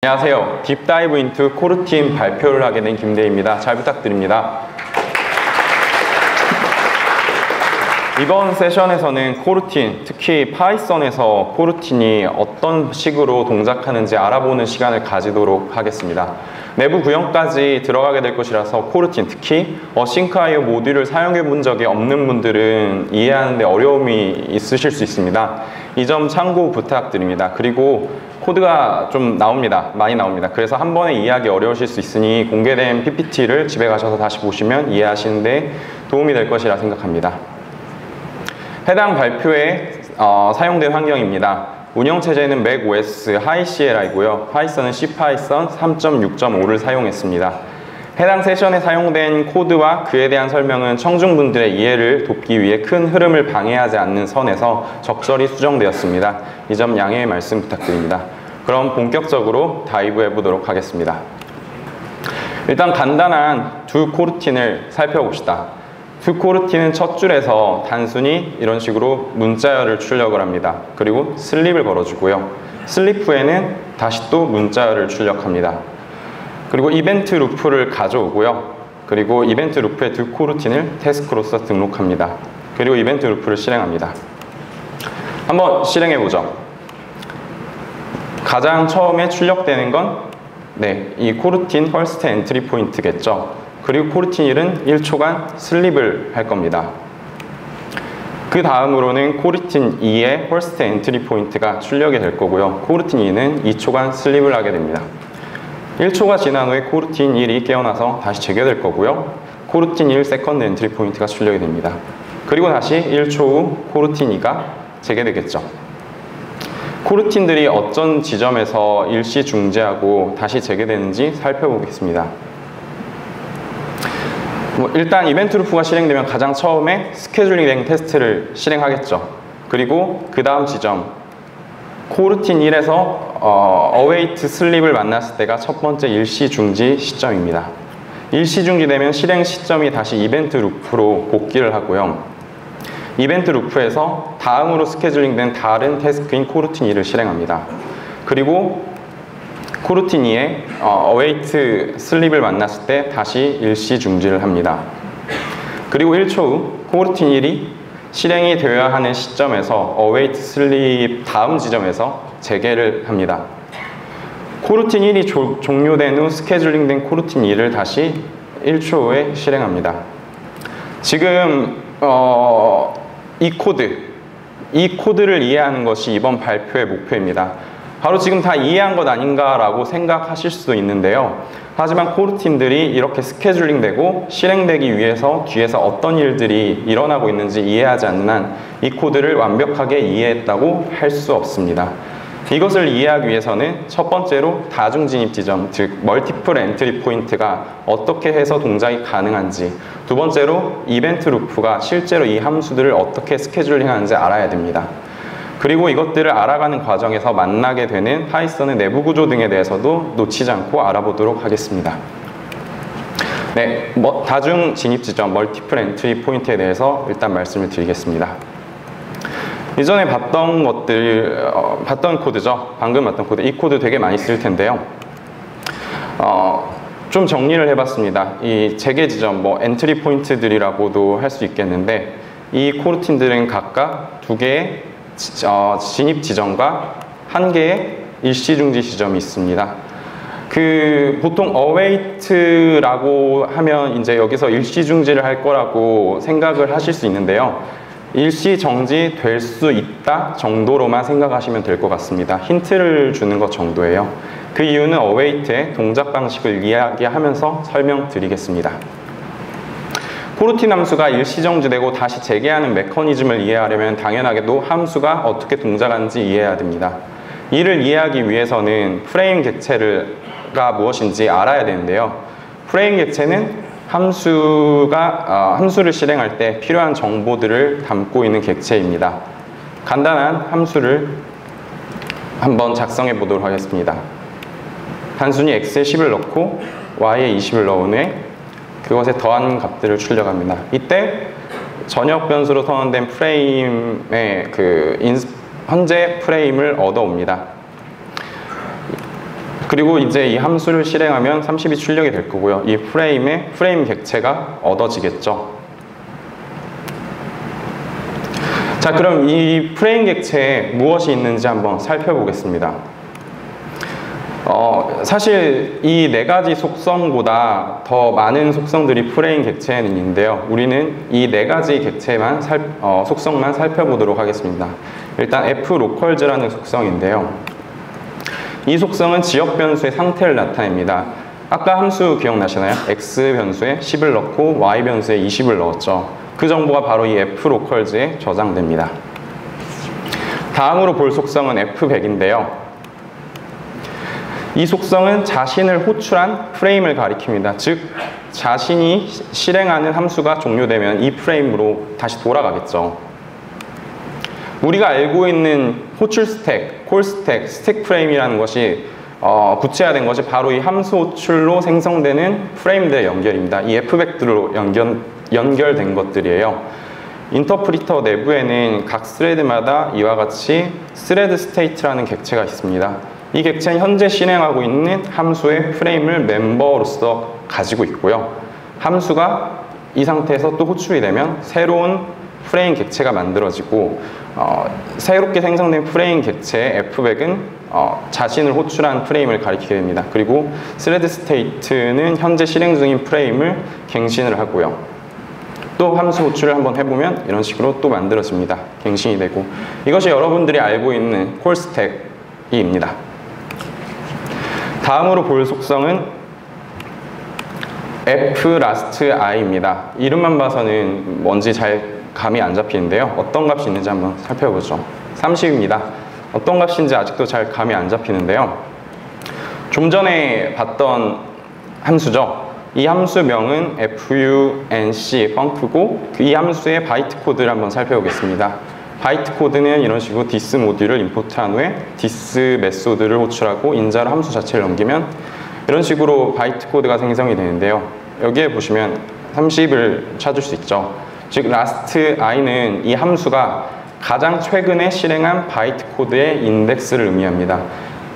안녕하세요. 딥다이브 인투 코르틴 발표를 하게 된 김대희입니다. 잘 부탁드립니다. 이번 세션에서는 코르틴, 특히 파이썬에서 코르틴이 어떤 식으로 동작하는지 알아보는 시간을 가지도록 하겠습니다. 내부 구형까지 들어가게 될 것이라서 코르틴, 특히 어싱크IO 모듈을 사용해 본 적이 없는 분들은 이해하는 데 어려움이 있으실 수 있습니다. 이 점 참고 부탁드립니다. 그리고 코드가 좀 나옵니다. 많이 나옵니다. 그래서 한 번에 이해하기 어려우실 수 있으니 공개된 PPT를 집에 가셔서 다시 보시면 이해하시는 데 도움이 될 것이라 생각합니다. 해당 발표에 사용된 환경입니다. 운영체제는 macOS High CLI고요. 파이썬은 CPython 3.6.5를 사용했습니다. 해당 세션에 사용된 코드와 그에 대한 설명은 청중분들의 이해를 돕기 위해 큰 흐름을 방해하지 않는 선에서 적절히 수정되었습니다. 이 점 양해의 말씀 부탁드립니다. 그럼 본격적으로 다이브해 보도록 하겠습니다. 일단 간단한 두 코르틴을 살펴봅시다. 두 코르틴은 첫 줄에서 단순히 이런 식으로 문자열을 출력을 합니다. 그리고 슬립을 걸어주고요. 슬립 후에는 다시 또 문자열을 출력합니다. 그리고 이벤트 루프를 가져오고요. 그리고 이벤트 루프의 두 코르틴을 태스크로서 등록합니다. 그리고 이벤트 루프를 실행합니다. 한번 실행해보죠. 가장 처음에 출력되는 건 이 코르틴 퍼스트 엔트리 포인트겠죠. 그리고 코르틴 1은 1초간 슬립을 할 겁니다. 그 다음으로는 코르틴 2의 퍼스트 엔트리 포인트가 출력이 될 거고요. 코르틴 2는 2초간 슬립을 하게 됩니다. 1초가 지난 후에 코르틴 1이 깨어나서 다시 재개될 거고요. 코르틴 1 세컨드 엔트리 포인트가 출력이 됩니다. 그리고 다시 1초 후 코르틴 2가 재개되겠죠. 코르틴들이 어떤 지점에서 일시 중지하고 다시 재개되는지 살펴보겠습니다. 일단 이벤트 루프가 실행되면 가장 처음에 스케줄링 테스트를 실행하겠죠. 그리고 그 다음 지점 코르틴 1에서 await 슬립을 만났을 때가 첫 번째 일시 중지 시점입니다. 일시 중지되면 실행 시점이 다시 이벤트 루프로 복귀를 하고요. 이벤트 루프에서 다음으로 스케줄링된 다른 태스크인 코르틴 2를 실행합니다. 그리고 코르틴 2에 await 슬립을 만났을 때 다시 일시 중지를 합니다. 그리고 1초 후 코르틴 1이 실행이 되어야 하는 시점에서 await 슬립 다음 지점에서 재개를 합니다. 코르틴 1이 종료된 후 스케줄링된 코르틴 2를 다시 1초 후에 실행합니다. 지금 이 코드를 이해하는 것이 이번 발표의 목표입니다. 바로 지금 다 이해한 것 아닌가라고 생각하실 수도 있는데요. 하지만 코르틴들이 이렇게 스케줄링 되고 실행되기 위해서 뒤에서 어떤 일들이 일어나고 있는지 이해하지 않는 한 이 코드를 완벽하게 이해했다고 할 수 없습니다. 이것을 이해하기 위해서는 첫 번째로 다중진입 지점, 즉 멀티플 엔트리 포인트가 어떻게 해서 동작이 가능한지, 두 번째로 이벤트 루프가 실제로 이 함수들을 어떻게 스케줄링 하는지 알아야 됩니다. 그리고 이것들을 알아가는 과정에서 만나게 되는 파이썬의 내부 구조 등에 대해서도 놓치지 않고 알아보도록 하겠습니다. 다중 진입 지점, 멀티플 엔트리 포인트에 대해서 일단 말씀을 드리겠습니다. 이전에 봤던 코드죠. 방금 봤던 코드. 이 코드 되게 많이 쓸 텐데요. 좀 정리를 해봤습니다. 이 재개 지점, 엔트리 포인트들이라고도 할 수 있겠는데, 이 코르틴들은 각각 두 개의 진입 지점과 한 개의 일시 중지 지점이 있습니다. 보통 await라고 하면 이제 여기서 일시 중지를 할 거라고 생각을 하실 수 있는데요. 일시 정지 될 수 있다 정도로만 생각하시면 될 것 같습니다. 힌트를 주는 것 정도예요. 그 이유는 await의 동작 방식을 이야기하면서 설명드리겠습니다. 코르틴 함수가 일시 정지되고 다시 재개하는 메커니즘을 이해하려면 당연하게도 함수가 어떻게 동작하는지 이해해야 됩니다. 이를 이해하기 위해서는 프레임 객체가 무엇인지 알아야 되는데요. 프레임 객체는 함수를 실행할 때 필요한 정보들을 담고 있는 객체입니다. 간단한 함수를 한번 작성해 보도록 하겠습니다. 단순히 x에 10을 넣고 y에 20을 넣은 후에 그것에 더한 값들을 출력합니다. 이때 전역 변수로 선언된 프레임의 현재 프레임을 얻어옵니다. 그리고 이제 이 함수를 실행하면 30이 출력이 될 거고요. 이 프레임의 프레임 객체가 얻어지겠죠. 자, 그럼 이 프레임 객체에 무엇이 있는지 한번 살펴보겠습니다. 사실 이 네 가지 속성보다 더 많은 속성들이 프레임 객체에는 있는데요. 우리는 이 네 가지 객체만 속성만 살펴보도록 하겠습니다. 일단 flocals라는 속성인데요. 이 속성은 지역 변수의 상태를 나타냅니다. 아까 함수 기억나시나요? x 변수에 10을 넣고 y 변수에 20을 넣었죠. 그 정보가 바로 이 flocals에 저장됩니다. 다음으로 볼 속성은 f100인데요. 이 속성은 자신을 호출한 프레임을 가리킵니다. 즉, 자신이 실행하는 함수가 종료되면 이 프레임으로 다시 돌아가겠죠. 우리가 알고 있는 호출 스택, 콜 스택, 스택 프레임이라는 것이 구체화된 것이 바로 이 함수 호출로 생성되는 프레임들의 연결입니다. 이 f100들로 연결된 것들이에요. 인터프리터 내부에는 각 스레드마다 이와 같이 스레드 스테이트라는 객체가 있습니다. 이 객체는 현재 실행하고 있는 함수의 프레임을 멤버로서 가지고 있고요. 함수가 이 상태에서 또 호출이 되면 새로운 프레임 객체가 만들어지고 새롭게 생성된 프레임 객체의 f100은 자신을 호출한 프레임을 가리키게 됩니다. 그리고 스레드 스테이트는 현재 실행 중인 프레임을 갱신을 하고요. 또 함수 호출을 한번 해보면 이런 식으로 또 만들어집니다. 갱신이 되고, 이것이 여러분들이 알고 있는 콜 스택입니다. 다음으로 볼 속성은 flastI입니다. 이름만 봐서는 뭔지 잘 감이 안 잡히는데요. 어떤 값이 있는지 한번 살펴보죠. 30입니다. 어떤 값인지 아직도 잘 감이 안 잡히는데요. 좀 전에 봤던 함수죠. 이 함수명은 func func고 이 함수의 바이트 코드를 한번 살펴보겠습니다. 바이트 코드는 이런 식으로 this 모듈을 임포트한 후에 this 메소드를 호출하고 인자로 함수 자체를 넘기면 이런 식으로 바이트 코드가 생성이 되는데요. 여기에 보시면 30을 찾을 수 있죠. 즉 lastI는 이 함수가 가장 최근에 실행한 바이트 코드의 인덱스를 의미합니다.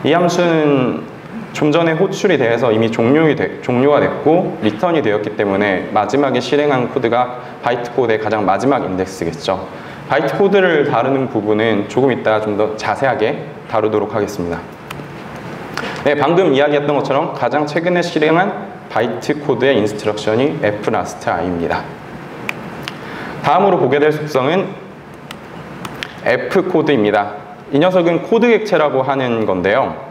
이 함수는 좀 전에 호출이 돼서 이미 종료가 됐고 리턴이 되었기 때문에 마지막에 실행한 코드가 바이트 코드의 가장 마지막 인덱스겠죠. 바이트 코드를 다루는 부분은 조금 이따 좀 더 자세하게 다루도록 하겠습니다. 네, 방금 이야기했던 것처럼 가장 최근에 실행한 바이트 코드의 인스트럭션이 flastI입니다. 다음으로 보게 될 속성은 fcode입니다. 이 녀석은 코드 객체라고 하는 건데요.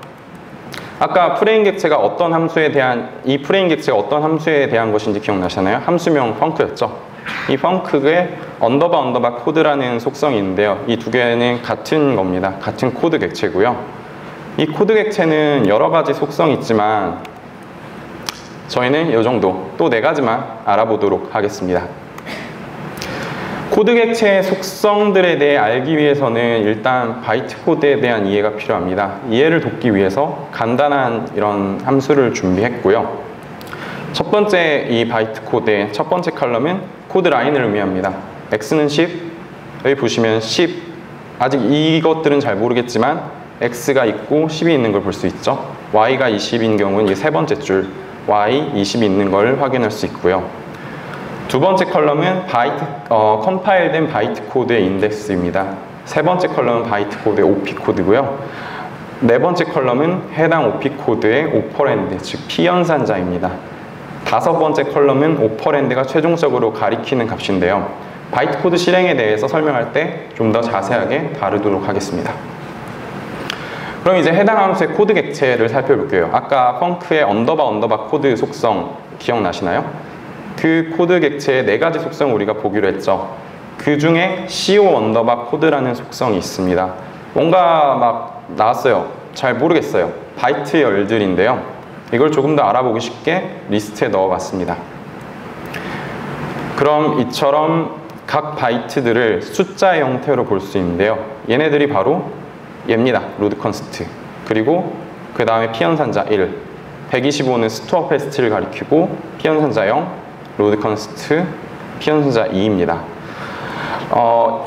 아까 프레임 객체가 어떤 함수에 대한 것인지 기억나시나요? 함수명 func였죠. 이 func의 언더바 코드라는 속성이 있는데요. 이 두 개는 같은 겁니다. 같은 코드 객체고요. 이 코드 객체는 여러 가지 속성이 있지만 저희는 이 정도, 또 네 가지만 알아보도록 하겠습니다. 코드 객체의 속성들에 대해 알기 위해서는 일단 바이트 코드에 대한 이해가 필요합니다. 이해를 돕기 위해서 간단한 이런 함수를 준비했고요. 첫 번째 이 바이트 코드의 첫 번째 컬럼은 코드 라인을 의미합니다. x는 10, 여기 보시면 10, 아직 이것들은 잘 모르겠지만 x가 있고 10이 있는 걸 볼 수 있죠. y가 20인 경우는 이 세 번째 줄 y 20이 있는 걸 확인할 수 있고요. 두 번째 컬럼은 컴파일된 바이트 코드의 인덱스입니다. 세 번째 컬럼은 바이트 코드의 OP 코드고요. 네 번째 컬럼은 해당 OP 코드의 오퍼랜드, 즉 피연산자입니다. 다섯 번째 컬럼은 오퍼랜드가 최종적으로 가리키는 값인데요. 바이트 코드 실행에 대해서 설명할 때 좀 더 자세하게 다루도록 하겠습니다. 그럼 이제 해당 함수의 코드 객체를 살펴볼게요. 아까 func의 언더바 코드 속성 기억나시나요? 그 코드 객체의 네 가지 속성을 우리가 보기로 했죠. 그 중에 co 언더바 코드라는 속성이 있습니다. 뭔가 막 나왔어요. 잘 모르겠어요. 바이트 열들인데요. 이걸 조금 더 알아보기 쉽게 리스트에 넣어봤습니다. 그럼 이처럼 각 바이트들을 숫자의 형태로 볼 수 있는데요. 얘네들이 바로 얘입니다. 로드 컨스트. 그리고 그 다음에 피연산자 1. 125는 스토어 패스트를 가리키고 피연산자 0, 로드 컨스트, 피연산자 2입니다.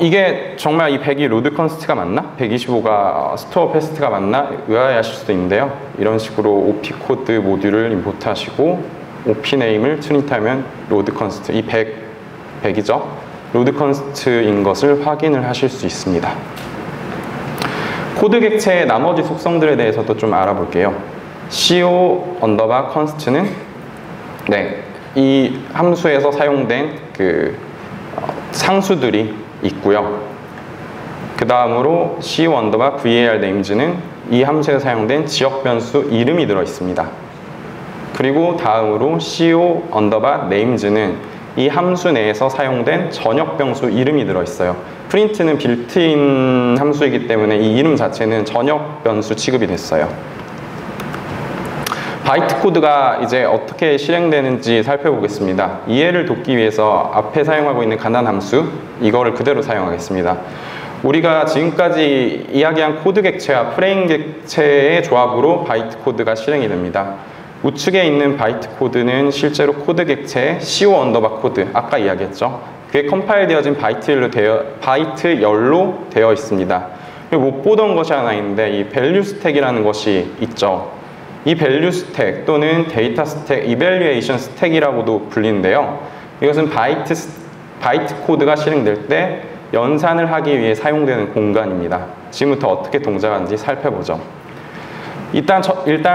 이게 정말 이 100이 로드 컨스트가 맞나? 125가 스토어 패스트가 맞나? 의아해하실 수도 있는데요. 이런 식으로 OP 코드 모듈을 임포트하시고 OP 네임을 트윈트하면 로드 컨스트, 이 100이죠? 로드 컨스트인 것을 확인을 하실 수 있습니다. 코드 객체의 나머지 속성들에 대해서도 좀 알아볼게요. co 언더바 const는 이 함수에서 사용된 그 상수들이 있고요. 그 다음으로 co 언더바 var names는 이 함수에 사용된 지역 변수 이름이 들어 있습니다. 그리고 다음으로 co 언더바 names는 이 함수 내에서 사용된 전역 변수 이름이 들어 있어요. 프린트는 빌트인 함수이기 때문에 이 이름 자체는 전역 변수 취급이 됐어요. 바이트 코드가 이제 어떻게 실행되는지 살펴보겠습니다. 이해를 돕기 위해서 앞에 사용하고 있는 간단 함수, 이거를 그대로 사용하겠습니다. 우리가 지금까지 이야기한 코드 객체와 프레임 객체의 조합으로 바이트 코드가 실행이 됩니다. 우측에 있는 바이트 코드는 실제로 코드 객체의 co 언더바 코드, 아까 이야기했죠. 그게 컴파일 되어진 바이트 열로 되어 있습니다. 그리고 못 보던 것이 하나 있는데 이 밸류 스택이라는 것이 있죠. 이 밸류 스택 또는 데이터 스택, 이밸류에이션 스택이라고도 불리는데요. 이것은 바이트 코드가 실행될 때 연산을 하기 위해 사용되는 공간입니다. 지금부터 어떻게 동작하는지 살펴보죠. 일단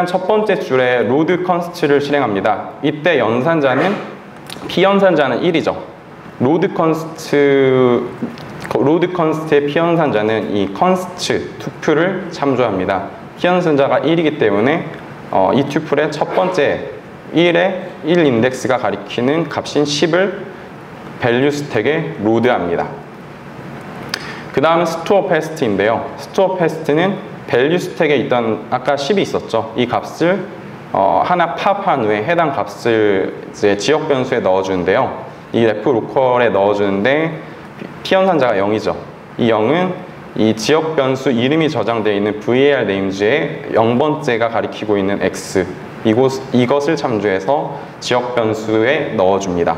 첫 번째 줄에 로드 컨스트를 실행합니다. 이때 연산자는 피연산자는 1이죠. 로드 컨스트의 피연산자는 이 컨스트 투플을 참조합니다. 피연산자가 1이기 때문에 이 튜플의 첫 번째 1의 1 인덱스가 가리키는 값인 10을 밸류 스택에 로드합니다. 그 다음은 스토어 패스트인데요. 스토어 패스트는 밸류 스택에 있던 아까 10이 있었죠. 이 값을 하나 팝한 후에 해당 값을 이제 지역 변수에 넣어주는데요. 이 ref 로컬에 넣어주는데 피연산자가 0이죠. 이 0은 이 지역 변수 이름이 저장되어 있는 var names의 0번째가 가리키고 있는 x, 이것을 참조해서 지역 변수에 넣어줍니다.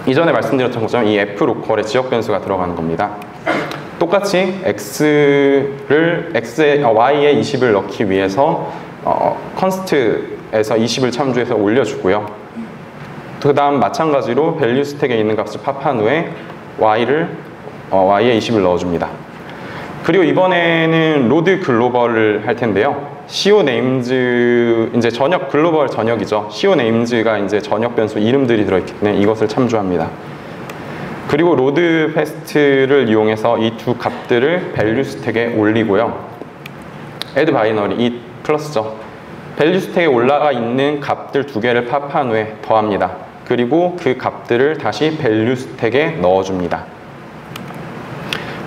이전에 말씀드렸던 것처럼 이 f 로컬에 지역 변수가 들어가는 겁니다. 똑같이 y에 20을 넣기 위해서 const에서 20을 참조해서 올려주고요. 그 다음 마찬가지로 밸류 스택에 있는 값을 팝한 후에 y에 20을 넣어줍니다. 그리고 이번에는 로드 글로벌을 할 텐데요. co names, 이제 전역 글로벌 전역이죠. co names가 이제 전역 변수 이름들이 들어있기 때문에 이것을 참조합니다. 그리고 로드 패스트를 이용해서 이 두 값들을 밸류 스택에 올리고요. add 바이너리, 이 플러스죠. 밸류 스택에 올라가 있는 값들 두 개를 팝한 후에 더합니다. 그리고 그 값들을 다시 밸류 스택에 넣어줍니다.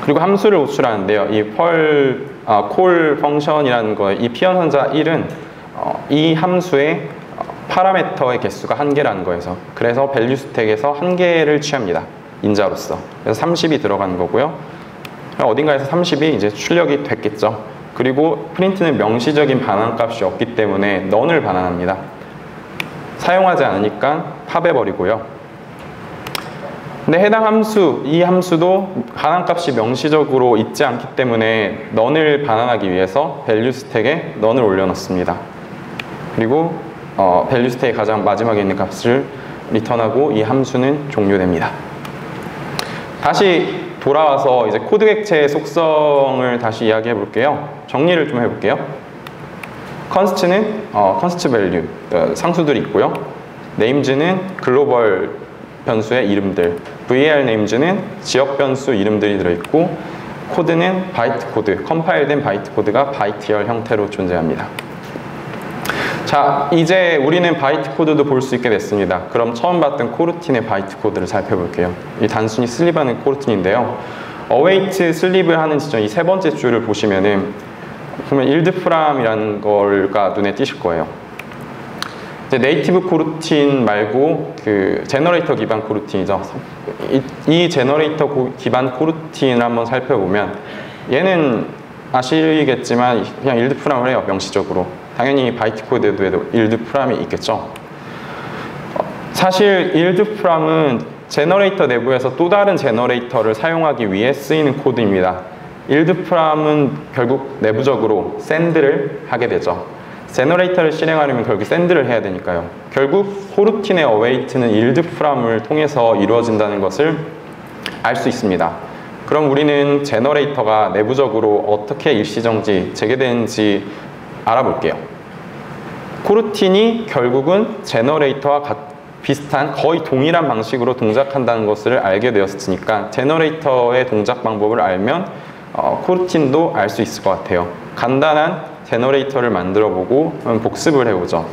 그리고 함수를 호출하는데요. 이 call 펑션이라는 거에 이 피연산자 1은 이 함수의 파라미터의 개수가 1개라는 거에서, 그래서 밸류 스택에서 1개를 취합니다. 인자로서. 그래서 30이 들어가는 거고요. 어딘가에서 30이 이제 출력이 됐겠죠. 그리고 프린트는 명시적인 반환값이 없기 때문에 none을 반환합니다. 사용하지 않으니까 팝해버리고요. 근데 해당 함수, 이 함수도 반환값이 명시적으로 있지 않기 때문에 none을 반환하기 위해서 밸류 스택에 none을 올려놓습니다. 그리고 밸류 스택의 가장 마지막에 있는 값을 리턴하고 이 함수는 종료됩니다. 다시 돌아와서 이제 코드 객체의 속성을 다시 이야기해 볼게요. 정리를 좀 해볼게요. const는 const value, 상수들이 있고요. names는 글로벌 변수의 이름들, var names는 지역 변수 이름들이 들어있고, 코드는 바이트 코드, 컴파일된 바이트 코드가 바이트열 형태로 존재합니다. 자, 이제 우리는 바이트 코드도 볼 수 있게 됐습니다. 그럼 처음 봤던 코르틴의 바이트 코드를 살펴볼게요. 이 단순히 슬립하는 코르틴인데요. await 슬립을 하는 지점, 이 세 번째 줄을 보시면은 보면 yield from이라는 거가 눈에 띄실 거예요. 이제 네이티브 코르틴 말고 그 제너레이터 기반 코르틴이죠. 이 제너레이터 기반 코르틴을 한번 살펴보면 얘는 아시겠지만 그냥 yield from을 해요. 명시적으로. 당연히 바이트 코드에도 yield from이 있겠죠. 사실 yield from은 제너레이터 내부에서 또 다른 제너레이터를 사용하기 위해 쓰이는 코드입니다. 일드프람은 결국 내부적으로 샌드를 하게 되죠. 제너레이터를 실행하려면 결국 샌드를 해야 되니까요. 결국 코르틴의 어웨이트는 일드프람을 통해서 이루어진다는 것을 알 수 있습니다. 그럼 우리는 제너레이터가 내부적으로 어떻게 일시정지, 재개되는지 알아볼게요. 코르틴이 결국은 제너레이터와 비슷한 거의 동일한 방식으로 동작한다는 것을 알게 되었으니까 제너레이터의 동작 방법을 알면 코르틴도 알 수 있을 것 같아요. 간단한 제너레이터를 만들어 보고 복습을 해보죠.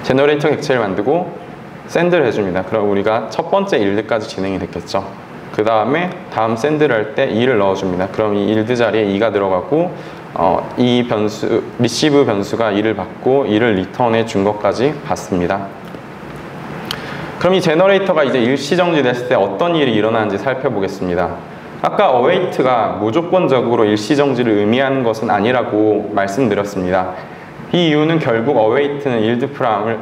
제너레이터 객체를 만들고 샌드를 해줍니다. 그럼 우리가 첫 번째 일드까지 진행이 됐겠죠. 그 다음에 다음 샌드를 할 때 2를 넣어줍니다. 그럼 이 일드 자리에 2가 들어가고 이 변수, 리시브 변수가 2를 받고 2를 리턴해 준 것까지 봤습니다. 그럼 이 제너레이터가 이제 일시정지 됐을 때 어떤 일이 일어나는지 살펴보겠습니다. 아까 await가 무조건적으로 일시정지를 의미하는 것은 아니라고 말씀드렸습니다. 이 이유는 결국 await는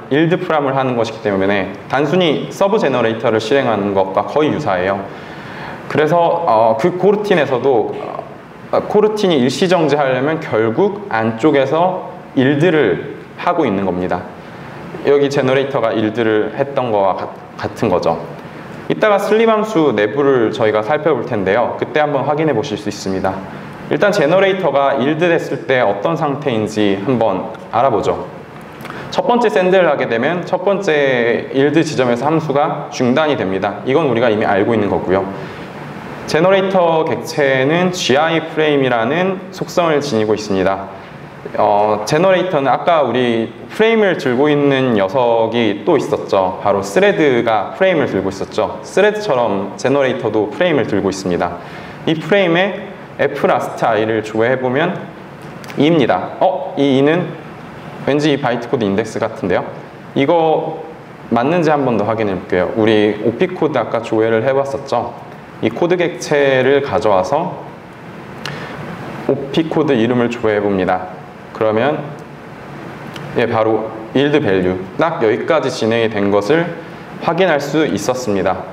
일드프람을 하는 것이기 때문에 단순히 서브 제너레이터를 실행하는 것과 거의 유사해요. 그래서 그 코르틴에서도 코르틴이 일시정지하려면 결국 안쪽에서 일드를 하고 있는 겁니다. 여기 제너레이터가 일드를 했던 거와 같은 거죠. 이따가 슬립 함수 내부를 저희가 살펴볼 텐데요. 그때 한번 확인해 보실 수 있습니다. 일단 제너레이터가 일드 됐을 때 어떤 상태인지 한번 알아보죠. 첫 번째 샌드를 하게 되면 첫 번째 일드 지점에서 함수가 중단이 됩니다. 이건 우리가 이미 알고 있는 거고요. 제너레이터 객체는 GI 프레임이라는 속성을 지니고 있습니다. 제너레이터는 아까 우리 프레임을 들고 있는 녀석이 또 있었죠. 바로 스레드가 프레임을 들고 있었죠. 스레드처럼 제너레이터도 프레임을 들고 있습니다. 이 프레임에 f 라스트 i를 조회해보면 2입니다. 이 2는 왠지 이 바이트 코드 인덱스 같은데요. 이거 맞는지 한 번 더 확인해 볼게요. 우리 OP 코드 아까 조회를 해봤었죠. 이 코드 객체를 가져와서 OP 코드 이름을 조회해 봅니다. 그러면 바로 yield value 딱 여기까지 진행이 된 것을 확인할 수 있었습니다.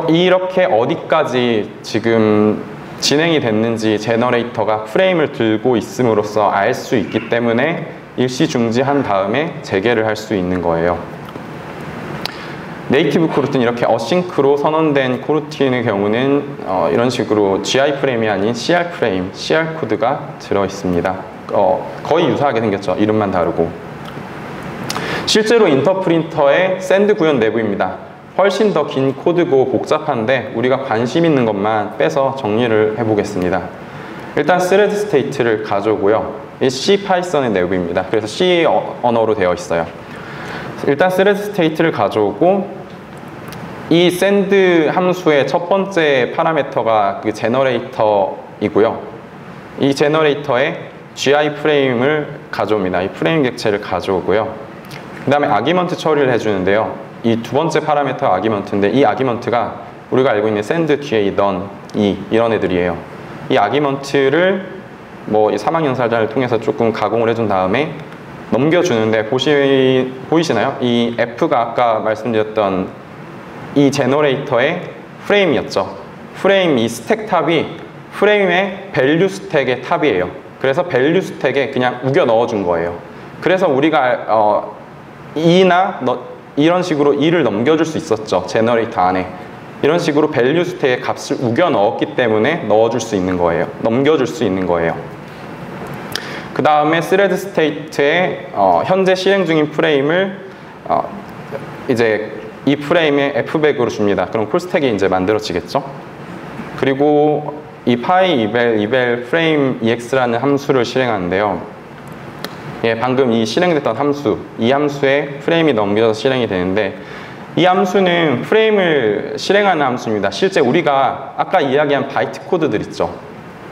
이렇게 어디까지 지금 진행이 됐는지 제너레이터가 프레임을 들고 있음으로써 알 수 있기 때문에 일시 중지한 다음에 재개를 할 수 있는 거예요. 네이티브 코르틴, 이렇게 어싱크로 선언된 코르틴의 경우는 이런 식으로 GI 프레임이 아닌 CR 프레임, CR 코드가 들어있습니다. 거의 유사하게 생겼죠. 이름만 다르고. 실제로 인터프린터의 샌드 구현 내부입니다. 훨씬 더 긴 코드고 복잡한데 우리가 관심 있는 것만 빼서 정리를 해보겠습니다. 일단 스레드 스테이트를 가져오고요. 이 C 파이썬의 내부입니다. 그래서 C 언어로 되어 있어요. 일단 스레드 스테이트를 가져오고 이 샌드 함수의 첫 번째 파라미터가 그 제너레이터이고요. 이 제너레이터에 GI 프레임을 가져옵니다. 이 프레임 객체를 가져오고요. 그 다음에 아기먼트 처리를 해주는데요. 이 두 번째 파라미터 아기먼트인데 이 아기먼트가 우리가 알고 있는 샌드 뒤에 이 넌, 이런 애들이에요. 이 아기먼트를 이 사막 연살자를 통해서 조금 가공을 해준 다음에 넘겨주는데 보이시나요? 이 F가 아까 말씀드렸던 이 제너레이터의 프레임이었죠. 프레임 이 스택 탑이 프레임의 밸류 스택의 탑이에요. 그래서 밸류 스택에 그냥 우겨 넣어준 거예요. 그래서 우리가 이런 식으로 2를 넘겨줄 수 있었죠. 제너레이터 안에. 이런 식으로 밸류 스택의 값을 우겨 넣었기 때문에 넣어줄 수 있는 거예요. 넘겨줄 수 있는 거예요. 그 다음에 스레드 스테이트에 현재 실행 중인 프레임을 이제 이 프레임에 f백으로 줍니다. 그럼 콜스택이 이제 만들어지겠죠. 그리고 이 파이 eval frame ex라는 함수를 실행하는데요. 방금 이 실행됐던 함수, 이 함수에 프레임이 넘겨져서 실행이 되는데 이 함수는 프레임을 실행하는 함수입니다. 실제 우리가 아까 이야기한 바이트 코드들 있죠.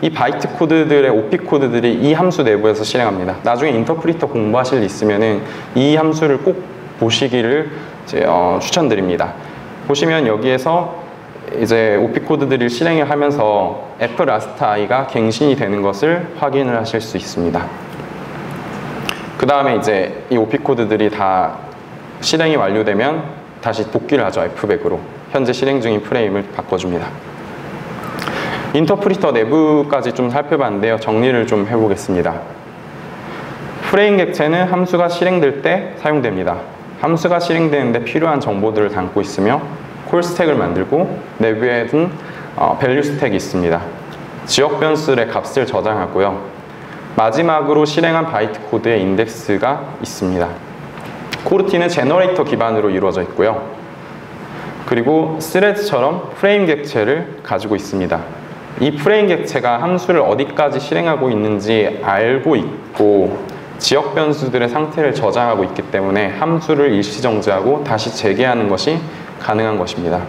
이 바이트 코드들의 OP 코드들이 이 함수 내부에서 실행합니다. 나중에 인터프리터 공부하실 일 있으면은 이 함수를 꼭 보시기를 추천드립니다. 보시면 여기에서 이제 OP 코드들을 실행을 하면서 f 라스트 i가 갱신이 되는 것을 확인을 하실 수 있습니다. 그 다음에 이제 이 OP 코드들이 다 실행이 완료되면 다시 복귀를 하죠. F백으로. 현재 실행 중인 프레임을 바꿔줍니다. 인터프리터 내부까지 좀 살펴봤는데요. 정리를 좀 해보겠습니다. 프레임 객체는 함수가 실행될 때 사용됩니다. 함수가 실행되는데 필요한 정보들을 담고 있으며 콜 스택을 만들고 내부에는 밸류 스택이 있습니다. 지역 변수의 값을 저장하고요. 마지막으로 실행한 바이트 코드의 인덱스가 있습니다. 코르틴은 제너레이터 기반으로 이루어져 있고요. 그리고 스레드처럼 프레임 객체를 가지고 있습니다. 이 프레임 객체가 함수를 어디까지 실행하고 있는지 알고 있고 지역 변수들의 상태를 저장하고 있기 때문에 함수를 일시 정지하고 다시 재개하는 것이 가능한 것입니다.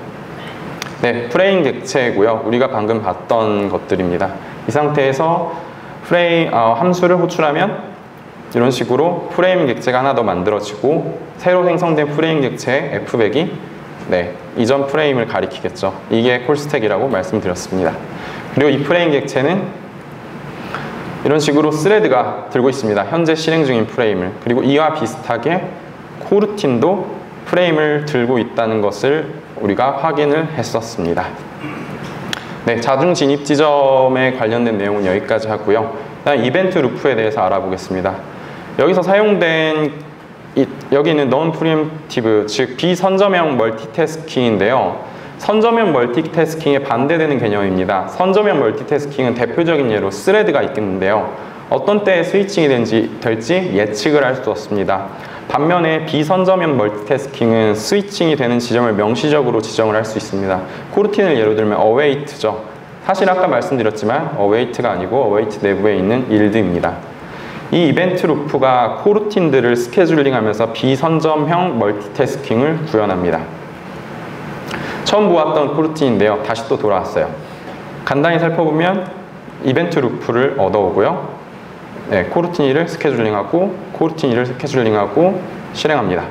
네, 프레임 객체고요. 우리가 방금 봤던 것들입니다. 이 상태에서 함수를 호출하면 이런 식으로 프레임 객체가 하나 더 만들어지고 새로 생성된 프레임 객체의 F백이 이전 프레임을 가리키겠죠. 이게 콜스택이라고 말씀드렸습니다. 그리고 이 프레임 객체는 이런 식으로 스레드가 들고 있습니다. 현재 실행 중인 프레임을. 그리고 이와 비슷하게 코르틴도 프레임을 들고 있다는 것을 우리가 확인을 했었습니다. 네, 자중 진입 지점에 관련된 내용은 여기까지 하고요. 다음 이벤트 루프에 대해서 알아보겠습니다. 여기서 사용된 여기는 non-preemptive, 즉 비선점형 멀티태스킹인데요. 선점형 멀티태스킹에 반대되는 개념입니다. 선점형 멀티태스킹은 대표적인 예로 스레드가 있겠는데요. 어떤 때에 스위칭이 될지 예측을 할 수 없습니다. 반면에 비선점형 멀티태스킹은 스위칭이 되는 지점을 명시적으로 지정을 할 수 있습니다. 코르틴을 예로 들면 await죠. 사실 아까 말씀드렸지만 await가 아니고 await 내부에 있는 yield입니다. 이 이벤트 루프가 코르틴들을 스케줄링하면서 비선점형 멀티태스킹을 구현합니다. 처음 보았던 코르틴인데요. 다시 또 돌아왔어요. 간단히 살펴보면 이벤트 루프를 얻어오고요. 네, 코르틴 1을 스케줄링하고 코르틴 2를 스케줄링하고 실행합니다.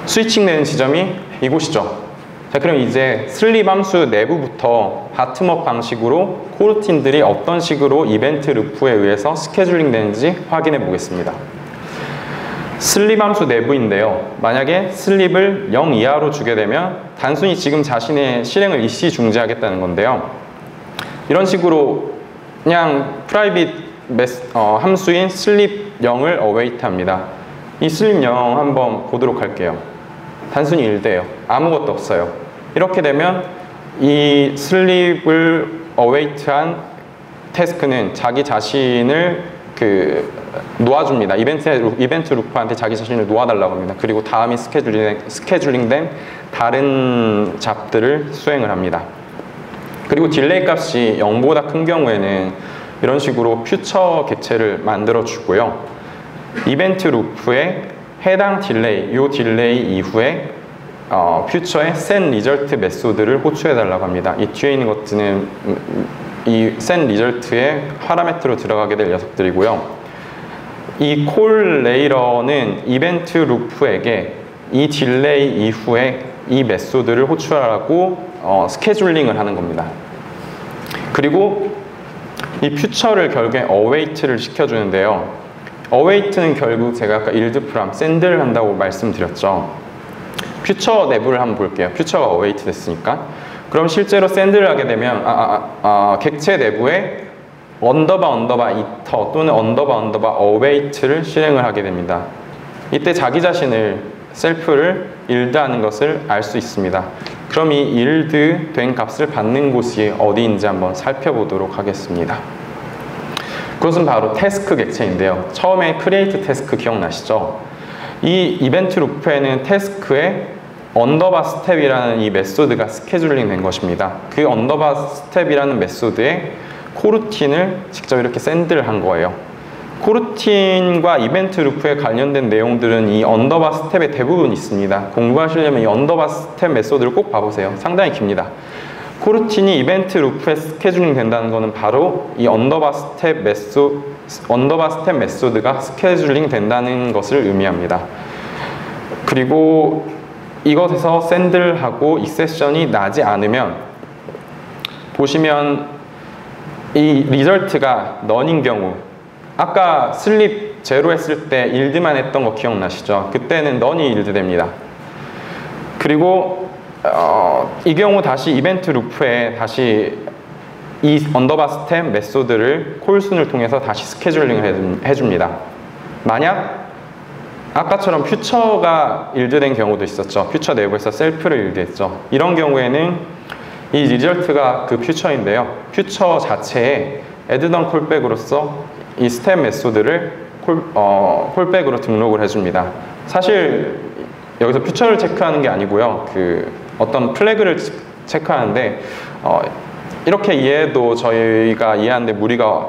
스위칭 되는 지점이 이곳이죠. 자, 그럼 이제 슬립 함수 내부부터 바텀업 방식으로 코르틴들이 어떤 식으로 이벤트 루프에 의해서 스케줄링 되는지 확인해 보겠습니다. 슬립 함수 내부인데요. 만약에 슬립을 0 이하로 주게 되면 단순히 지금 자신의 실행을 일시 중지하겠다는 건데요. 이런 식으로 그냥 프라이빗 함수인 슬립 0을 await 합니다. 이 슬립 0 한번 보도록 할게요. 단순히 1대예요. 아무것도 없어요. 이렇게 되면 이 슬립을 await한 태스크는 자기 자신을 놓아줍니다. 이벤트 루프한테 자기 자신을 놓아달라고 합니다. 그리고 다음이 스케줄링된 다른 잡들을 수행을 합니다. 그리고 딜레이 값이 0보다 큰 경우에는 이런 식으로 퓨처 객체를 만들어 주고요. 이벤트 루프에 해당 딜레이, 이 딜레이 이후에 퓨처의 set result 메소드를 호출해 달라고 합니다. 이 뒤에 있는 것들은 이 set result의 파라미터로 들어가게 될 녀석들이고요. 이 콜 레이러는 이벤트 루프에게 이 딜레이 이후에 이 메소드를 호출하라고 스케줄링을 하는 겁니다. 그리고 이 퓨처를 결국에 await를 시켜주는데요. await는 결국 제가 아까 yield from, send를 한다고 말씀드렸죠. 퓨처 내부를 한번 볼게요. 퓨처가 await 됐으니까. 그럼 실제로 send를 하게 되면 객체 내부에 언더바 이터 또는 언더바 await를 실행을 하게 됩니다. 이때 자기 자신을 셀프를 yield하는 것을 알 수 있습니다. 그럼 이 yield 된 값을 받는 곳이 어디인지 한번 살펴보도록 하겠습니다. 그것은 바로 태스크 객체인데요. 처음에 create 태스크 기억나시죠? 이 이벤트 루프에는 태스크에 언더바 스텝이라는 이 메소드가 스케줄링 된 것입니다. 그 언더바 스텝이라는 메소드에 코르틴을 직접 이렇게 샌드를 한 거예요. 코르틴과 이벤트 루프에 관련된 내용들은 이 언더바 스텝에 대부분 있습니다. 공부하시려면 이 언더바 스텝 메소드를 꼭 봐보세요. 상당히 깁니다. 코르틴이 이벤트 루프에 스케줄링 된다는 것은 바로 이 언더바 스텝 메소드가 스케줄링 된다는 것을 의미합니다. 그리고 이것에서 샌드를 하고 익셉션이 나지 않으면 보시면 이 리절트가 넌인 경우 아까 슬립 제로 했을 때 일드만 했던 거 기억나시죠? 그때는 넌이 일드 됩니다. 그리고 이 경우 다시 이벤트 루프에 다시 이 언더바 스텝 메소드를 콜순을 통해서 다시 스케줄링을 해줍니다. 만약 아까처럼 퓨처가 일드된 경우도 있었죠. 퓨처 내부에서 셀프를 일드했죠. 이런 경우에는 이 리절트가 그 퓨처인데요. 퓨처 자체에 애드던 콜백으로서 이 스텝 메소드를 콜백으로 등록을 해줍니다. 사실 여기서 퓨처를 체크하는 게 아니고요. 그 어떤 플래그를 체크하는데 이렇게 이해해도 저희가 이해하는데 무리가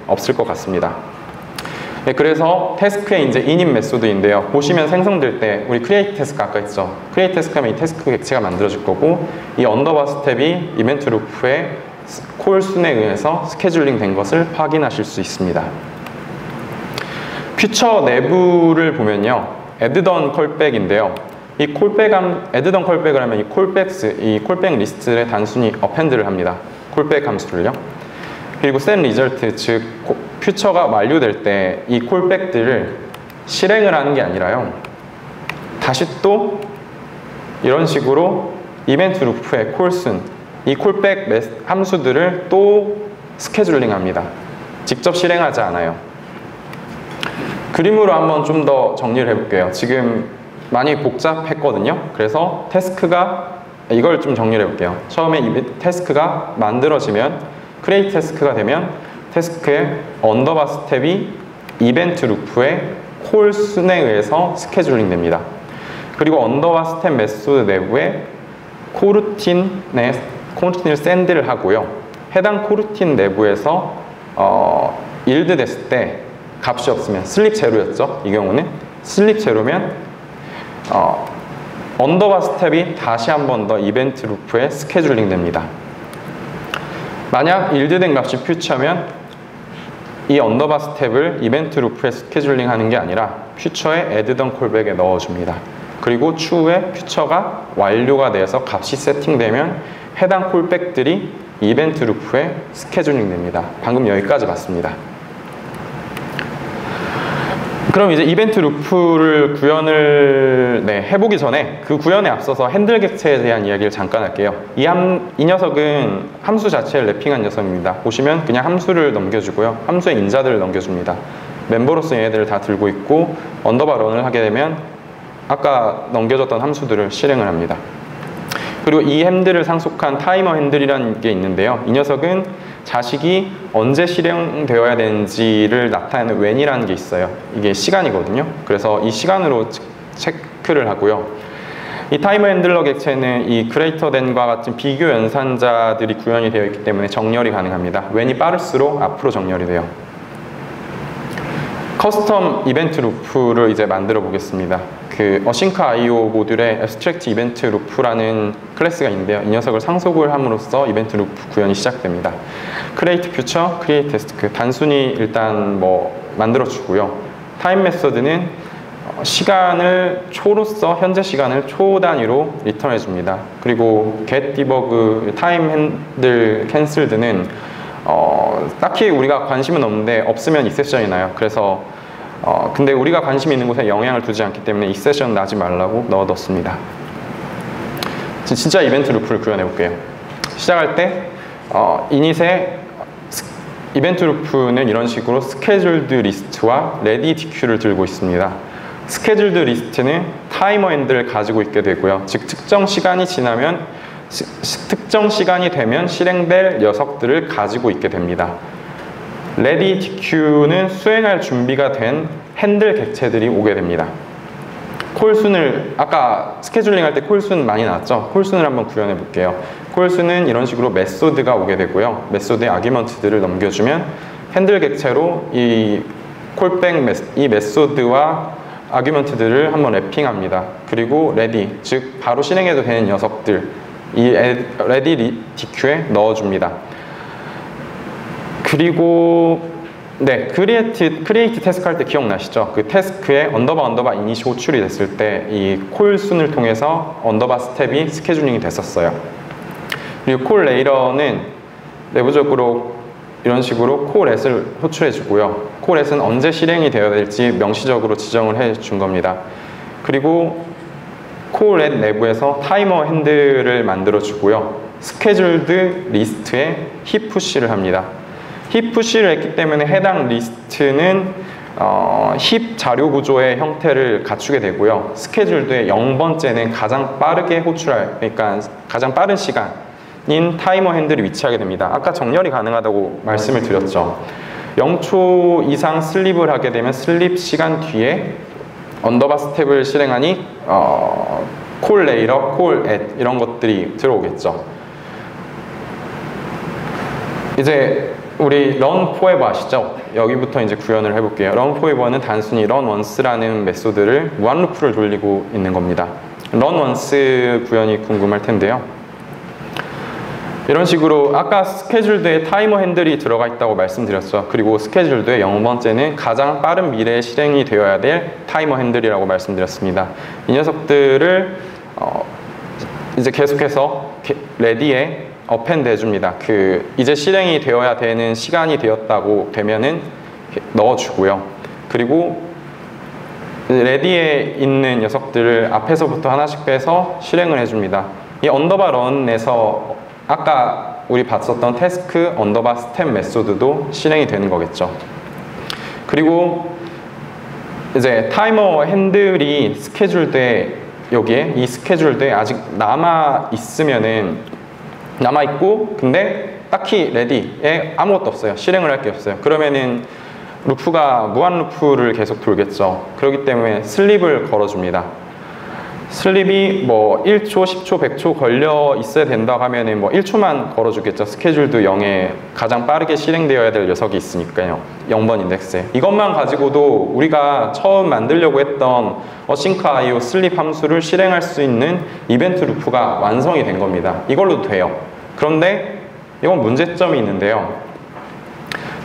없을 것 같습니다. 네, 그래서 태스크의 이제 init 메소드인데요. 보시면 생성될 때 우리 create 태스크 아까 했죠. create 태스크하면 이 태스크 객체가 만들어질 거고 이 언더바 스텝이 이벤트 루프의 콜순에 의해서 스케줄링 된 것을 확인하실 수 있습니다. 퓨처 내부를 보면요. addon 콜백인데요. 이 addon 콜백을 하면 이 콜백 리스트에 단순히 append를 합니다. 콜백 함수를요. 그리고 set result, 즉 퓨처가 완료될 때 이 콜백들을 실행을 하는 게 아니라요. 다시 또 이런 식으로 이벤트 루프의 콜순, 이 콜백 함수들을 또 스케줄링 합니다. 직접 실행하지 않아요. 그림으로 한번 좀 더 정리를 해볼게요. 지금 많이 복잡했거든요. 그래서 이걸 좀 정리를 해볼게요. 처음에 이 태스크가 만들어지면 create 태스크가 되면 태스크의 언더바 스텝이 이벤트 루프의 콜순에 의해서 스케줄링 됩니다. 그리고 언더바 스텝 메소드 내부에 코루틴을 샌드를 하고요. 해당 코루틴 내부에서 일드 됐을 때 값이 없으면 슬립 제로였죠. 이 경우는 슬립 제로면 언더바 스텝이 다시 한 번 더 이벤트 루프에 스케줄링 됩니다. 만약 일드된 값이 퓨처면 이 언더바 스텝을 이벤트 루프에 스케줄링 하는 게 아니라 퓨처에 애드던 콜백에 넣어줍니다. 그리고 추후에 퓨처가 완료가 돼서 값이 세팅되면 해당 콜백들이 이벤트 루프에 스케줄링 됩니다. 방금 여기까지 봤습니다. 그럼 이제 이벤트 루프를 구현을 해보기 전에 그 구현에 앞서서 핸들 객체에 대한 이야기를 잠깐 할게요. 이 녀석은 함수 자체를 랩핑한 녀석입니다. 보시면 그냥 함수를 넘겨주고요. 함수의 인자들을 넘겨줍니다. 멤버로서 얘네들을 다 들고 있고 언더바 런을 하게 되면 아까 넘겨줬던 함수들을 실행을 합니다. 그리고 이 핸들을 상속한 타이머 핸들이라는 게 있는데요. 이 녀석은 자식이 언제 실행되어야 되는지를 나타내는 when이라는 게 있어요. 이게 시간이거든요. 그래서 이 시간으로 체크를 하고요. 이 타이머 핸들러 객체는 이 greater than과 같은 비교 연산자들이 구현이 되어 있기 때문에 정렬이 가능합니다. when이 빠를수록 앞으로 정렬이 돼요. 커스텀 이벤트 루프를 이제 만들어 보겠습니다. 그 async IO 모듈에 abstract event loop라는 클래스가 있는데요. 이 녀석을 상속을 함으로써 이벤트 루프 구현이 시작됩니다. create future, create task. 단순히 일단 만들어 주고요. time 메서드는 시간을 초로서 현재 시간을 초 단위로 리턴해 줍니다. 그리고 get debug, time handle cancelled는 딱히 우리가 관심은 없는데 없으면 익셉션이 나요. 그래서 근데 우리가 관심 있는 곳에 영향을 두지 않기 때문에 익셉션 나지 말라고 넣어뒀습니다. 진짜 이벤트 루프를 구현해 볼게요. 시작할 때 init의 이벤트 루프는 이런 식으로 scheduled list와 ready DQ를 들고 있습니다. scheduled list는 타이머 핸들을 가지고 있게 되고요. 즉 특정 시간이 되면 실행될 녀석들을 가지고 있게 됩니다. ready DQ는 수행할 준비가 된 핸들 객체들이 오게 됩니다. 콜순을 아까 스케줄링 할 때 콜순 많이 나왔죠? 콜순을 한번 구현해 볼게요. 콜순은 이런 식으로 메소드가 오게 되고요. 메소드의 아규먼트들을 넘겨주면 핸들 객체로 이 이 메소드와 아규먼트들을 한번 랩핑합니다. 그리고 ready, 즉 바로 실행해도 되는 녀석들, 이 ready DQ에 넣어줍니다. 그리고 create 태스크 할 때 기억나시죠? 그 태스크에 언더바 이니시 호출이 됐을 때 이 콜순을 통해서 언더바 스텝이 스케줄링이 됐었어요. 그리고 콜 레이러는 내부적으로 이런 식으로 콜렛을 호출해 주고요. 콜렛은 언제 실행이 되어야 될지 명시적으로 지정을 해 준 겁니다. 그리고 콜렛 내부에서 타이머 핸들을 만들어 주고요. 스케줄드 리스트에 힙 푸시를 합니다. 힙 푸시를 했기 때문에 해당 리스트는 힙 자료 구조의 형태를 갖추게 되고요. 스케줄드의 0번째는 가장 빠르게 호출할, 그러니까 가장 빠른 시간인 타이머 핸들이 위치하게 됩니다. 아까 정렬이 가능하다고 말씀을 드렸죠. 0초 이상 슬립을 하게 되면 슬립 시간 뒤에 언더바 스텝을 실행하니 콜 레이러, 콜 앳 이런 것들이 들어오겠죠. 이제 우리 run forever 아시죠? 여기부터 이제 구현을 해볼게요. run forever는 단순히 run once라는 메소드를 무한 루프를 돌리고 있는 겁니다. run once 구현이 궁금할 텐데요. 이런 식으로 아까 스케줄드에 타이머 핸들이 들어가 있다고 말씀드렸죠. 그리고 스케줄드의 0번째는 가장 빠른 미래에 실행이 되어야 될 타이머 핸들이라고 말씀드렸습니다. 이 녀석들을 이제 계속해서 레디에 어펜드 해줍니다. 이제 실행이 되어야 되는 시간이 되었다고 되면은 넣어주고요. 그리고 레디에 있는 녀석들을 앞에서부터 하나씩 빼서 실행을 해줍니다. 이 언더바 런에서 아까 우리 봤었던 태스크 언더바 스텝 메소드도 실행이 되는 거겠죠. 그리고 이제 타이머 핸들이 스케줄드에 여기에 이 스케줄드에 아직 남아 있고 근데 딱히 레디에 아무것도 없어요. 실행을 할 게 없어요. 그러면은 루프가 무한 루프를 계속 돌겠죠. 그렇기 때문에 슬립을 걸어줍니다. 슬립이 뭐 1초, 10초, 100초 걸려 있어야 된다고 하면은 뭐 1초만 걸어주겠죠. 스케줄도 0에 가장 빠르게 실행되어야 될 녀석이 있으니까요. 0번 인덱스에. 이것만 가지고도 우리가 처음 만들려고 했던 어싱크 IO 슬립 함수를 실행할 수 있는 이벤트 루프가 완성이 된 겁니다. 이걸로도 돼요. 그런데 이건 문제점이 있는데요.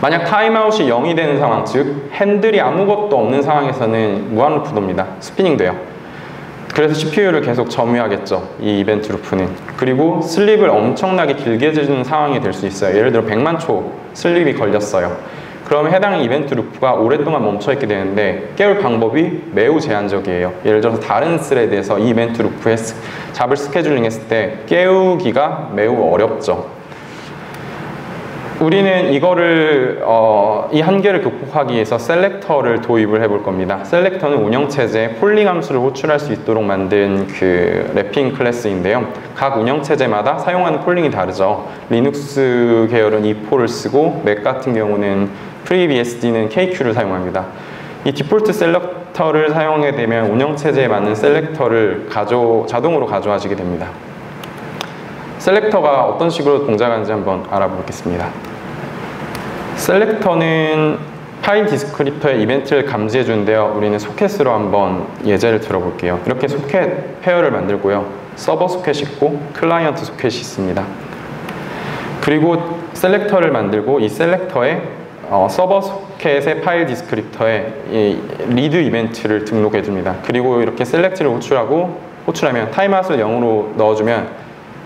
만약 타임아웃이 0이 되는 상황, 즉 핸들이 아무것도 없는 상황에서는 무한 루프 돕니다. 스피닝 돼요. 그래서 CPU를 계속 점유하겠죠. 이 이벤트 루프는. 그리고 슬립을 엄청나게 길게 해주는 상황이 될 수 있어요. 예를 들어 100만 초 슬립이 걸렸어요. 그러면 해당 이벤트 루프가 오랫동안 멈춰있게 되는데 깨울 방법이 매우 제한적이에요. 예를 들어서 다른 스레드에서 이 이벤트 루프에 잡을 스케줄링 했을 때 깨우기가 매우 어렵죠. 우리는 이거를 이 한계를 극복하기 위해서 셀렉터를 도입을 해볼 겁니다. 셀렉터는 운영체제에 폴링 함수를 호출할 수 있도록 만든 래핑 클래스인데요. 각 운영체제마다 사용하는 폴링이 다르죠. 리눅스 계열은 E4를 쓰고 맥 같은 경우는 FreeBSD는 KQ를 사용합니다. 이 디폴트 셀렉터를 사용하게 되면 운영체제에 맞는 셀렉터를 자동으로 가져와지게 됩니다. 셀렉터가 어떤 식으로 동작하는지 한번 알아보겠습니다. 셀렉터는 파일 디스크립터의 이벤트를 감지해 주는데요. 우리는 소켓으로 한번 예제를 들어볼게요. 이렇게 소켓 페어를 만들고요. 서버 소켓이 있고 클라이언트 소켓이 있습니다. 그리고 셀렉터를 만들고 이 셀렉터에 서버 소켓의 파일 디스크립터에 이 리드 이벤트를 등록해 줍니다. 그리고 이렇게 셀렉트를 호출하면 타임아웃을 0으로 넣어주면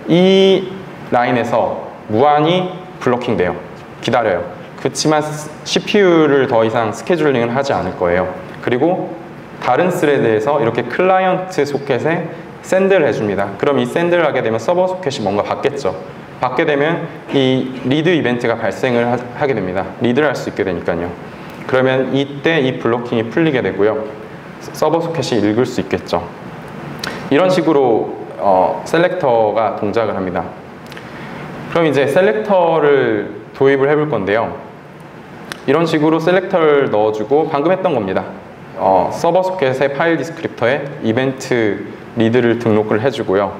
이 라인에서 무한히 블로킹 돼요. 기다려요. 그렇지만 CPU를 더 이상 스케줄링을 하지 않을 거예요. 그리고 다른 스레드에서 이렇게 클라이언트 소켓에 샌드를 해줍니다. 그럼 이 샌드를 하게 되면 서버 소켓이 뭔가 받겠죠. 받게 되면 이 리드 이벤트가 발생을 하게 됩니다. 리드를 할 수 있게 되니까요. 그러면 이때 이 블로킹이 풀리게 되고요. 서버 소켓이 읽을 수 있겠죠. 이런 식으로 셀렉터가 동작을 합니다. 그럼 이제 셀렉터를 도입을 해볼 건데요. 이런 식으로 셀렉터를 넣어주고 방금 했던 겁니다. 서버 소켓의 파일 디스크립터에 이벤트 리드를 등록을 해주고요.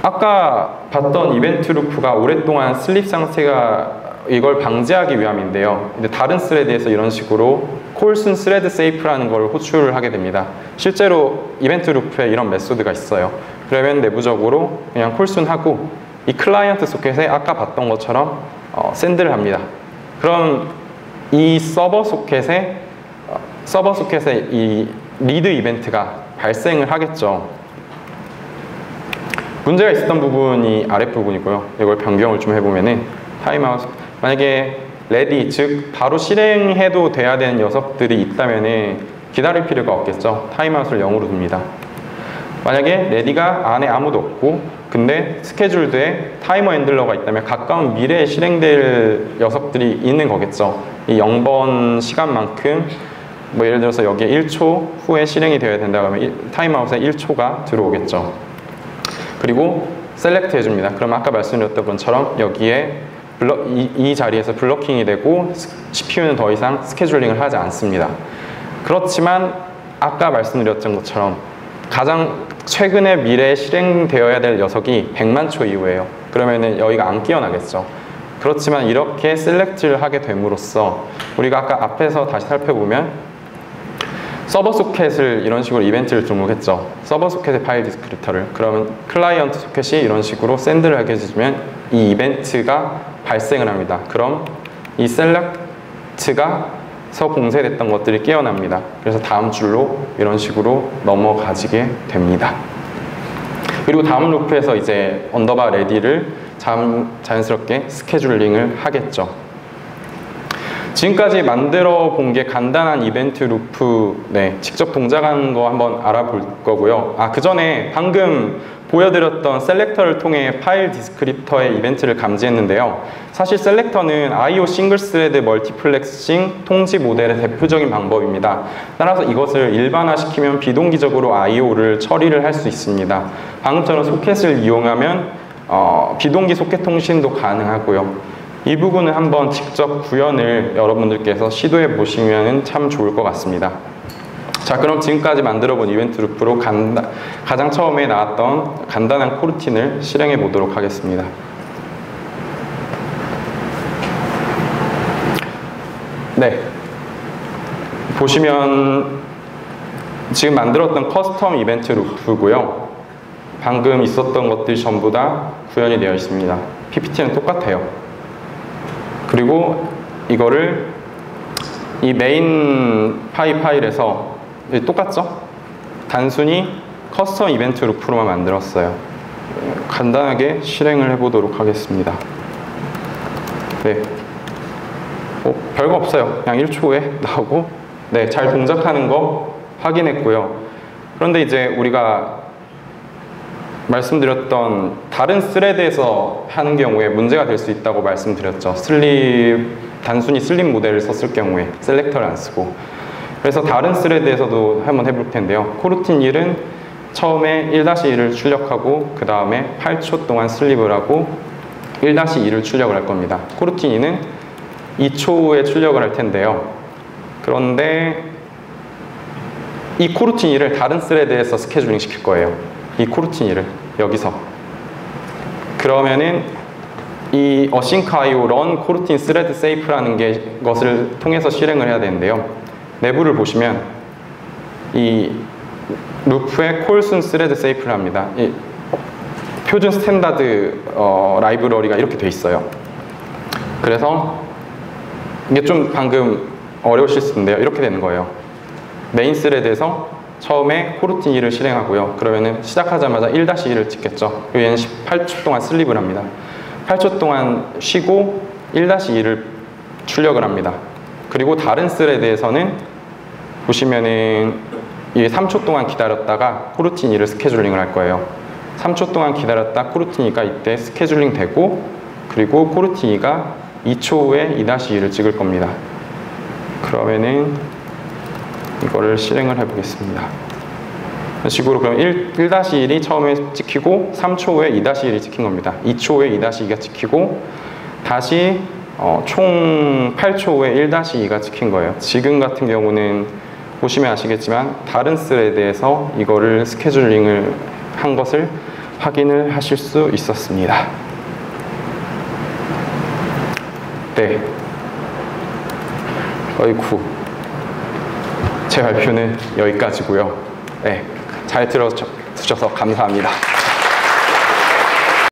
아까 봤던 이벤트 루프가 오랫동안 슬립 상태가 이걸 방지하기 위함인데요. 근데 다른 스레드에서 이런 식으로 콜순 스레드 세이프라는 걸 호출을 하게 됩니다. 실제로 이벤트 루프에 이런 메소드가 있어요. 그러면 내부적으로 그냥 콜순 하고 이 클라이언트 소켓에 아까 봤던 것처럼 샌드를 합니다. 그럼 이 서버 소켓에 이 리드 이벤트가 발생을 하겠죠. 문제가 있었던 부분이 아랫부분이고요. 이걸 변경을 좀 해보면은 타임아웃, 만약에 레디, 즉 바로 실행해도 돼야 되는 녀석들이 있다면 기다릴 필요가 없겠죠. 타임아웃을 0으로 둡니다. 만약에 레디가 안에 아무도 없고 근데 스케줄드에 타이머 핸들러가 있다면 가까운 미래에 실행될 녀석들이 있는 거겠죠. 이 0번 시간만큼 뭐 예를 들어서 여기에 1초 후에 실행이 되어야 된다고 하면 타임아웃에 1초가 들어오겠죠. 그리고 셀렉트 해줍니다. 그럼 아까 말씀드렸던 것처럼 여기에 이 자리에서 블러킹이 되고 CPU는 더 이상 스케줄링을 하지 않습니다. 그렇지만 아까 말씀드렸던 것처럼 가장 최근에 미래에 실행되어야 될 녀석이 100만 초 이후에요. 그러면은 여기가 안 깨어나겠죠. 그렇지만 이렇게 셀렉트를 하게 됨으로써 우리가 아까 앞에서 다시 살펴보면 서버 소켓을 이런 식으로 이벤트를 등록했죠. 서버 소켓의 파일 디스크립터를. 그러면 클라이언트 소켓이 이런 식으로 샌드를 하게 해주면 이 이벤트가 발생을 합니다. 그럼 이 셀렉트가 서 봉쇄됐던 것들이 깨어납니다. 그래서 다음 줄로 이런 식으로 넘어가지게 됩니다. 그리고 다음 루프에서 이제 언더바 레디를 자연스럽게 스케줄링을 하겠죠. 지금까지 만들어 본 게 간단한 이벤트 루프, 직접 동작하는 거 한번 알아볼 거고요. 그 전에 방금 보여드렸던 셀렉터를 통해 파일 디스크립터의 이벤트를 감지했는데요. 사실 셀렉터는 I/O 싱글 스레드 멀티플렉싱 통지 모델의 대표적인 방법입니다. 따라서 이것을 일반화시키면 비동기적으로 I/O를 처리를 할 수 있습니다. 방금처럼 소켓을 이용하면 비동기 소켓 통신도 가능하고요. 이 부분은 한번 직접 구현을 여러분들께서 시도해 보시면 참 좋을 것 같습니다. 자, 그럼 지금까지 만들어 본 이벤트 루프로 가장 처음에 나왔던 간단한 코르틴을 실행해 보도록 하겠습니다. 보시면 지금 만들었던 커스텀 이벤트 루프고요. 방금 있었던 것들이 전부 다 구현이 되어 있습니다. PPT는 똑같아요. 그리고 이거를 이 메인 파일에서 똑같죠? 단순히 커스텀 이벤트 루프로만 만들었어요. 간단하게 실행을 해보도록 하겠습니다. 별거 없어요. 그냥 1초 후에 나오고 잘 동작하는 거 확인했고요. 그런데 이제 우리가 말씀드렸던 다른 스레드에서 하는 경우에 문제가 될 수 있다고 말씀드렸죠. 단순히 슬립 모델을 썼을 경우에 셀렉터를 안 쓰고. 그래서 다른 스레드에서도 한번 해볼 텐데요. 코르틴 1은 처음에 1-1을 출력하고 그 다음에 8초 동안 슬립을 하고 1-2를 출력을 할 겁니다. 코르틴 2는 2초 후에 출력을 할 텐데요. 그런데 이 코르틴 2를 다른 스레드에서 스케줄링 시킬 거예요. 이 코르틴 2를 여기서. 그러면은 이 어싱크 IO run 코르틴 스레드 세이프라는 것을 통해서 실행을 해야 되는데요. 내부를 보시면 이 루프에 콜순 스레드 세이프를 합니다. 이 표준 스탠다드 라이브러리가 이렇게 돼 있어요. 그래서 이게 좀 방금 어려우실 수 있는데요. 이렇게 되는 거예요. 메인 스레드에서 처음에 코르틴 2를 실행하고요. 그러면은 시작하자마자 1-2를 찍겠죠. 얘는 8초 동안 슬립을 합니다. 8초 동안 쉬고 1-2를 출력을 합니다. 그리고 다른 스레드에서는 보시면은 이게 3초 동안 기다렸다가 코르틴 2를 스케줄링을 할 거예요. 3초 동안 기다렸다 코르틴 2가 이때 스케줄링 되고, 그리고 코르틴 2가 2초 후에 2-2를 찍을 겁니다. 그러면은 이거를 실행을 해보겠습니다. 이런 식으로 그럼 1-1이 처음에 찍히고 3초 후에 2-1이 찍힌 겁니다. 2초 후에 2-2가 찍히고 다시 총 8초 후에 1-2가 찍힌 거예요. 지금 같은 경우는 보시면 아시겠지만 다른 스레드에서 이거를 스케줄링을 한 것을 확인을 하실 수 있었습니다. 어이쿠, 제 발표는 여기까지고요. 잘 들어주셔서 감사합니다.